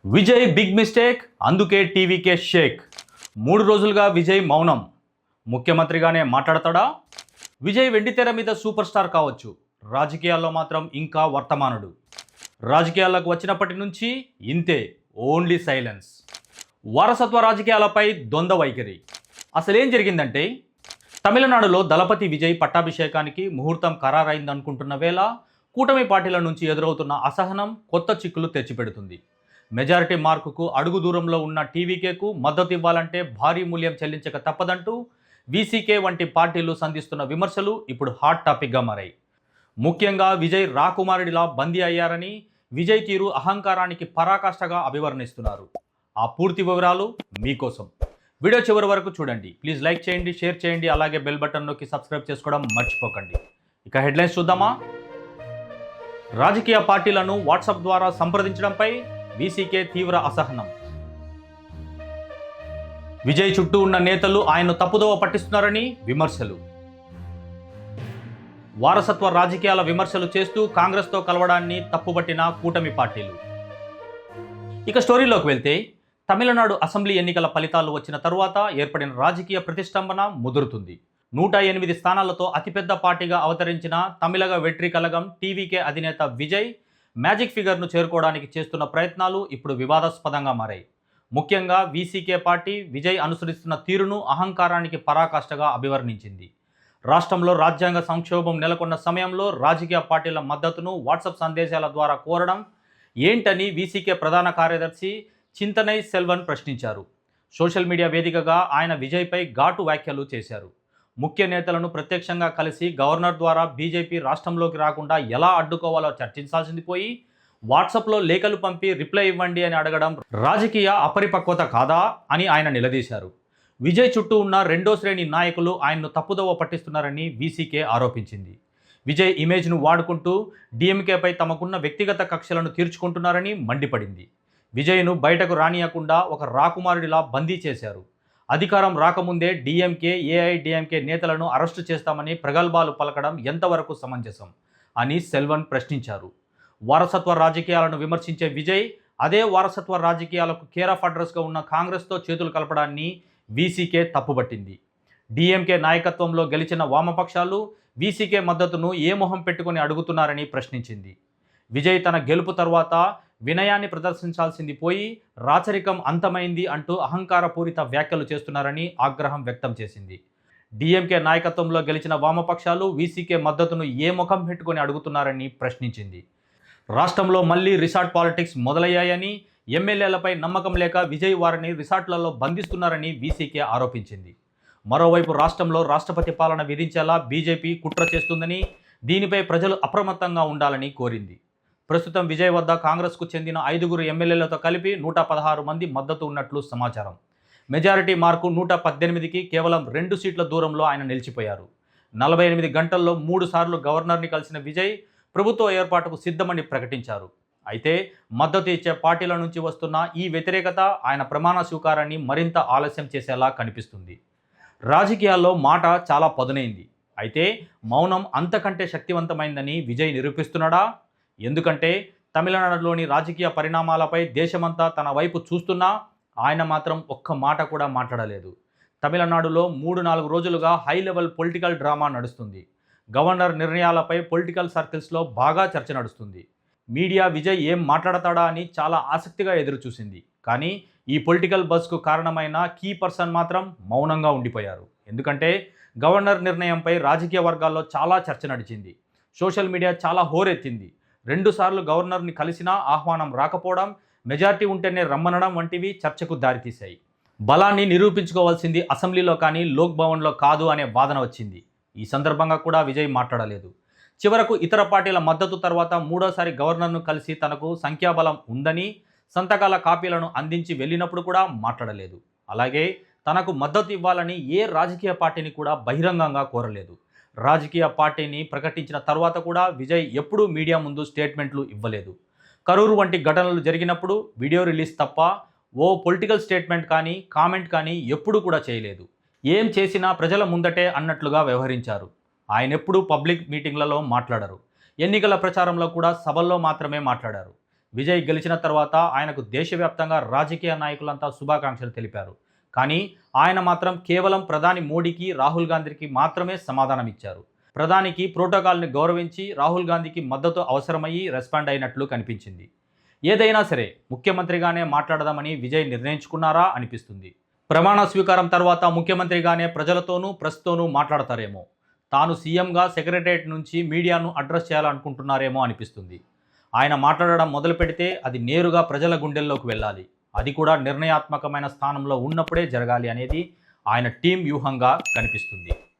Vijay big mistake, అందుకే TVK Sheikh. 3 రోజులుగా విజయ్ మౌనం. ముఖ్యమంత్రిగానే మాట్లాడతాడా? విజయ్ వెండితెర మీద సూపర్ స్టార్ కావచ్చు, రాజకీయాల్లో మాత్రం ఇంకా వర్తమానుడు. రాజకీయాల్లోకి వచ్చినప్పటి నుంచి ఇంతే, ఓన్లీ సైలెన్స్. వారసత్వ రాజకీయాలపై ద్వంద్వ వైఖరి. అసలేం జరిగిందంటే, తమిళనాడులో దళపతి విజయ్ పట్టాభిషేకానికి ముహూర్తం ఖరారైందనుకుంటున్న వేళ కూటమి పార్టీల నుంచి ఎదురవుతున్న అసహనం కొత్త చిక్కులు తెచ్చిపెడుతుంది. మెజారిటీ మార్కుకు అడుగు దూరంలో ఉన్న టీవీకేకు మద్దతు ఇవ్వాలంటే భారీ మూల్యం చెల్లించక తప్పదంటూ వీసీకే వంటి పార్టీలు సంధిస్తున్న విమర్శలు ఇప్పుడు హాట్ టాపిక్గా మారాయి. ముఖ్యంగా విజయ్ రాకుమారుడిలా బందీ అయ్యారని, విజయ్ తీరు అహంకారానికి పరాకాష్ఠగా అభివర్ణిస్తున్నారు. ఆ పూర్తి వివరాలు మీకోసం. వీడియో చివరి వరకు చూడండి. ప్లీజ్ లైక్ చేయండి, షేర్ చేయండి, అలాగే బెల్ బటన్ నొక్కి సబ్స్క్రైబ్ చేసుకోవడం మర్చిపోకండి. ఇక హెడ్లైన్స్ చూద్దామా. రాజకీయ పార్టీలను వాట్సాప్ ద్వారా సంప్రదించడంపై వీసీకే తీవ్ర అసహనం. విజయ్ చుట్టూ ఉన్న నేతలు ఆయన్ను తప్పుదోవ పట్టిస్తున్నారని విమర్శలు. వారసత్వ రాజకీయాల విమర్శలు చేస్తూ కాంగ్రెస్తో కలవడాన్ని తప్పుబట్టిన కూటమి పార్టీలు. ఇక స్టోరీలోకి వెళ్తే, తమిళనాడు అసెంబ్లీ ఎన్నికల ఫలితాలు వచ్చిన తరువాత ఏర్పడిన రాజకీయ ప్రతిష్టంభన ముదురుతుంది. 108 స్థానాలతో అతిపెద్ద పార్టీగా అవతరించిన తమిళగ వెట్రి కలగం టీవీకే అధినేత విజయ్ మ్యాజిక్ ఫిగర్ను చేరుకోవడానికి చేస్తున్న ప్రయత్నాలు ఇప్పుడు వివాదాస్పదంగా మారాయి. ముఖ్యంగా వీసీకే పార్టీ విజయ్ అనుసరిస్తున్న తీరును అహంకారానికి పరాకాష్ఠగా అభివర్ణించింది. రాష్ట్రంలో రాజ్యాంగ సంక్షోభం నెలకొన్న సమయంలో రాజకీయ పార్టీల మద్దతును వాట్సాప్ సందేశాల ద్వారా కోరడం ఏంటని వీసీకే ప్రధాన కార్యదర్శి చింతనై సెల్వన్ ప్రశ్నించారు. సోషల్ మీడియా వేదికగా ఆయన విజయ్పై ఘాటు వ్యాఖ్యలు చేశారు. ముఖ్య నేతలను ప్రత్యక్షంగా కలిసి గవర్నర్ ద్వారా బీజేపీ రాష్ట్రంలోకి రాకుండా ఎలా అడ్డుకోవాలో చర్చించాల్సింది పోయి, వాట్సాప్లో లేఖలు పంపి రిప్లై ఇవ్వండి అని అడగడం రాజకీయ అపరిపక్వత కాదా అని ఆయన నిలదీశారు. విజయ్ చుట్టూ ఉన్న రెండో శ్రేణి నాయకులు ఆయన్ను తప్పుదోవ పట్టిస్తున్నారని వీసీకే ఆరోపించింది. విజయ్ ఇమేజ్ను వాడుకుంటూ డీఎంకేపై తమకున్న వ్యక్తిగత కక్షలను తీర్చుకుంటున్నారని మండిపడింది. విజయ్ను బయటకు రానియకుండా ఒక రాకుమారుడిలా బందీ చేశారు. అధికారం రాకముందే డీఎంకే, ఏఐడీఎంకే నేతలను అరెస్టు చేస్తామని ప్రగల్భాలు పలకడం ఎంతవరకు సమంజసం అని సెల్వన్ ప్రశ్నించారు. వారసత్వ రాజకీయాలను విమర్శించే విజయ్ అదే వారసత్వ రాజకీయాలకు కేర్ ఆఫ్ అడ్రస్గా ఉన్న కాంగ్రెస్తో చేతులు కలపడాన్ని వీసీకే తప్పుబట్టింది. డీఎంకే నాయకత్వంలో గెలిచిన వామపక్షాలు వీసీకే మద్దతును ఏ మొహం పెట్టుకుని అడుగుతున్నారని ప్రశ్నించింది. విజయ్ తన గెలుపు తర్వాత వినయాన్ని ప్రదర్శించాల్సింది పోయి రాచరికం అంతమైంది అంటూ అహంకారపూరిత వ్యాఖ్యలు చేస్తున్నారని ఆగ్రహం వ్యక్తం చేసింది. డీఎంకే నాయకత్వంలో గెలిచిన వామపక్షాలు వీసీకే మద్దతును ఏ ముఖం పెట్టుకుని అడుగుతున్నారని ప్రశ్నించింది. రాష్ట్రంలో మళ్లీ రిసార్ట్ పాలిటిక్స్ మొదలయ్యాయని, ఎమ్మెల్యేలపై నమ్మకం లేక విజయ్ వారిని రిసార్ట్లలో బంధిస్తున్నారని వీసీకే ఆరోపించింది. మరోవైపు రాష్ట్రంలో రాష్ట్రపతి పాలన విధించేలా బీజేపీ కుట్ర చేస్తుందని, దీనిపై ప్రజలు అప్రమత్తంగా ఉండాలని కోరింది. ప్రస్తుతం విజయ్ వద్ద కాంగ్రెస్కు చెందిన 5 ఎమ్మెల్యేలతో కలిపి 116 మంది మద్దతు ఉన్నట్లు సమాచారం. మెజారిటీ మార్కు 118కి కేవలం 2 సీట్ల దూరంలో ఆయన నిలిచిపోయారు. 48 గంటల్లో 3 సార్లు గవర్నర్ని కలిసిన విజయ్ ప్రభుత్వ ఏర్పాటుకు సిద్ధమని ప్రకటించారు. అయితే మద్దతు ఇచ్చే పార్టీల నుంచి వస్తున్న ఈ వ్యతిరేకత ఆయన ప్రమాణ స్వీకారాన్ని మరింత ఆలస్యం చేసేలా కనిపిస్తుంది. రాజకీయాల్లో మాట చాలా పదునైంది, అయితే మౌనం అంతకంటే శక్తివంతమైందని విజయ్ నిరూపిస్తున్నాడా? ఎందుకంటే తమిళనాడులోని రాజకీయ పరిణామాలపై దేశమంతా తన వైపు చూస్తున్నా ఆయన మాత్రం ఒక్క మాట కూడా మాట్లాడలేదు. తమిళనాడులో 3-4 రోజులుగా హై లెవెల్ పొలిటికల్ డ్రామా నడుస్తుంది. గవర్నర్ నిర్ణయాలపై పొలిటికల్ సర్కిల్స్లో బాగా చర్చ నడుస్తుంది. మీడియా విజయ్ ఏం మాట్లాడతాడా అని చాలా ఆసక్తిగా ఎదురుచూసింది. కానీ ఈ పొలిటికల్ బజ్కు కారణమైన కీ పర్సన్ మాత్రం మౌనంగా ఉండిపోయారు. ఎందుకంటే గవర్నర్ నిర్ణయంపై రాజకీయ వర్గాల్లో చాలా చర్చ నడిచింది. సోషల్ మీడియా చాలా హోరెత్తింది. 2 సార్లు గవర్నర్ని కలిసినా ఆహ్వానం రాకపోవడం, మెజార్టీ ఉంటేనే రమ్మనడం వంటివి చర్చకు దారితీశాయి. బలాన్ని నిరూపించుకోవాల్సింది అసెంబ్లీలో కానీ లోక్ భవన్లో కాదు అనే వాదన వచ్చింది. ఈ సందర్భంగా కూడా విజయ్ మాట్లాడలేదు. చివరకు ఇతర పార్టీల మద్దతు తర్వాత 3వ సారి గవర్నర్ను కలిసి తనకు సంఖ్యాబలం ఉందని సంతకాల కాపీలను అందించి వెళ్ళినప్పుడు కూడా మాట్లాడలేదు. అలాగే తనకు మద్దతు ఇవ్వాలని ఏ రాజకీయ పార్టీని కూడా బహిరంగంగా కోరలేదు. రాజకీయ పార్టీని ప్రకటించిన తర్వాత కూడా విజయ్ ఎప్పుడూ మీడియా ముందు స్టేట్మెంట్లు ఇవ్వలేదు. కరూరు వంటి ఘటనలు జరిగినప్పుడు వీడియో రిలీజ్ తప్ప ఓ పొలిటికల్ స్టేట్మెంట్ కానీ కామెంట్ కానీ ఎప్పుడూ కూడా చేయలేదు. ఏం చేసినా ప్రజల ముందటే అన్నట్లుగా వ్యవహరించారు. ఆయన ఎప్పుడూ పబ్లిక్ మీటింగ్లలో మాట్లాడరు. ఎన్నికల ప్రచారంలో కూడా సభల్లో మాత్రమే మాట్లాడారు. విజయ్ గెలిచిన తర్వాత ఆయనకు దేశవ్యాప్తంగా రాజకీయ నాయకులంతా శుభాకాంక్షలు తెలిపారు. కానీ ఆయన మాత్రం కేవలం ప్రధాని మోడీకి, రాహుల్ గాంధీకి మాత్రమే సమాధానం ఇచ్చారు. ప్రధానికి ప్రోటోకాల్ని గౌరవించి రాహుల్ గాంధీకి మద్దతు అవసరమయ్యి రెస్పాండ్ అయినట్లు కనిపించింది. ఏదైనా సరే ముఖ్యమంత్రిగానే మాట్లాడదామని విజయ్ నిర్ణయించుకున్నారా అనిపిస్తుంది. ప్రమాణ స్వీకారం తర్వాత ముఖ్యమంత్రిగానే ప్రజలతోనూ ప్రెస్తోనూ మాట్లాడతారేమో. తాను సీఎంగా సెక్రటరియట్ నుంచి మీడియాను అడ్రస్ చేయాలనుకుంటున్నారేమో అనిపిస్తుంది. ఆయన మాట్లాడడం మొదలు పెడితే అది నేరుగా ప్రజల గుండెల్లోకి వెళ్ళాలి. అది కూడా నిర్ణయాత్మకమైన స్థానంలో ఉన్నప్పుడే జరగాలి అనేది ఆయన టీం వ్యూహంగా కనిపిస్తుంది.